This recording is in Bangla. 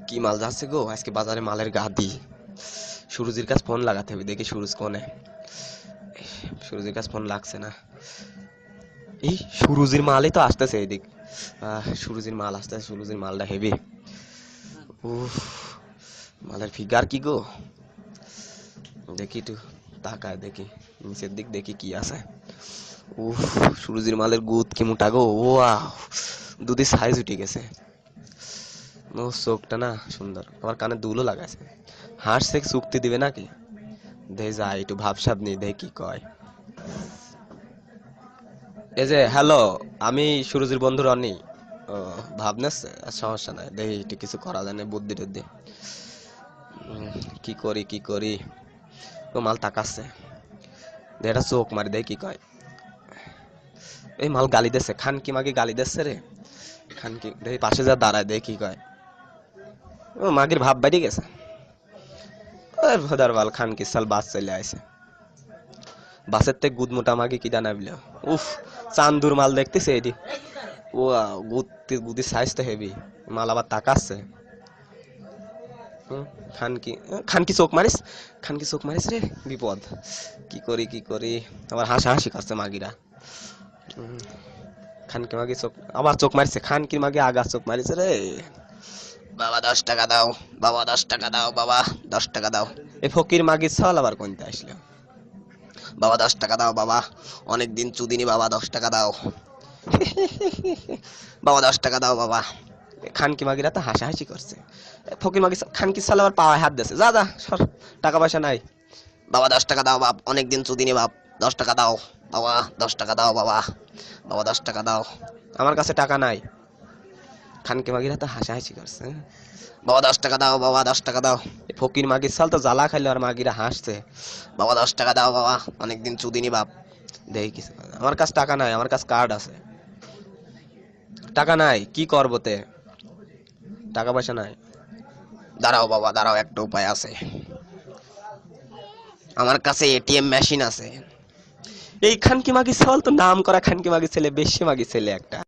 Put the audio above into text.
কি মাল যাচ্ছে গো আজকে বাজারে, মালের গাদি। সুরজির কাছে ফোন লাগাতে হবে, দেখি সুরজ কোনে। সুরজির কাছে ফোন লাগছে না। এই সুরজির মালই তো আসতেছে এদিক। সুরজির মাল আসতেছে, সুরজির মালটা হেভি। উফ, মালের ফিগার কি গো, দেখি একটু তাকায় দেখি নিচের দিক, দেখি কি আছে। উফ, সুরজির মালের গুদ কি মোটা গো, ওয়াও, দুধি সাইজ উঠে গেছে। ও চোখটা না সুন্দর, আবার কানে দুলও লাগাছে। হাসছে চুক্তি দিবে নাকি, দে যাই একটু ভাবসাব নেই, দেখি কি কয়। এই যে হ্যালো, আমি সুরজির বন্ধু রনি। ও, ভাবনাছে, সমস্যা নাই, দেখি একটু কিছু করা যায় না, বুদ্ধি টুদ্ধি। কি করি কি করি। ও মাল তাকাচ্ছে, দে এটা চোখ মারি, দেখি কি কয়। এই মাল গালি দিচ্ছে, খান কি মাগি গালি দিচ্ছে রে। খান কি দেখি পাশে যা দাঁড়ায়, দেখি কি কয়। ও মাগির ভাব বাইরে গেছে। ওর ভোদার বাল, খান কি সাল বাস চলে আইছে। বাসের থেকে গুদ মোটা মাগি কি দানা বিল। উফ, চান্দুর মাল দেখতেছে এটি। ও, গুদির সাইজ তো হেভি। মাল আবার তাকাচ্ছে। খানকি, খানকি চোখ মারিস, খানকি চোখ মারিস রে, বিপদ। কি করি কি করি, আবার হাসাহাসি করছে মাগিরা। খানকি মাগি চোখ, আবার চোখ মারিছে, খানকির মাগি আগা চোখ মারিছে রে। বাবা 10 টাকা দাও, বাবা 10 টাকা দাও, বাবা 10 টাকা দাও। এই ফকির মাগির ছাল আবার কোনটা আসলো। বাবা 10 টাকা দাও বাবা, অনেকদিন চুদিনি বাবা, 10 টাকা দাও। বাবা 10 টাকা দাও বাবা। খানকি মাগিরা তো হাসাহাসি করছে। ফকির মাগি খানকি সাল আবার পাওয়ায় হাত দিচ্ছে, যা যা সর, টাকা পয়সা নাই। বাবা 10 টাকা দাও বাপ, অনেকদিন চুদিনি বাপ, 10 টাকা দাও বাবা, 10 টাকা দাও বাবা, বাবা 10 টাকা দাও। আমার কাছে টাকা নাই। খানকি মাগিরা তো হাসাহাসি করছে। বাবা 10 টাকা দাও বাবা, 10 টাকা দাও। ফকির মাগির সাল তো জ্বালা খাইলো আর মাগিরা হাসছে। বাবা 10 টাকা দাও বাবা, অনেকদিন চুদিনি বাপ। দেখি কিছু, আমার কাছে টাকা নাই, আমার কাছে কার্ড আছে। টাকা নাই, কি করবো তে, টাকা পয়সা নাই। দাঁড়াও বাবা দাঁড়াও, একটা উপায় আছে, আমার কাছে এটিএম মেশিন আছে। এই খানকি মাগি ছাল তো নাম করা খানকি মাগি ছেলে, বেশি মাগি ছেলে একটা।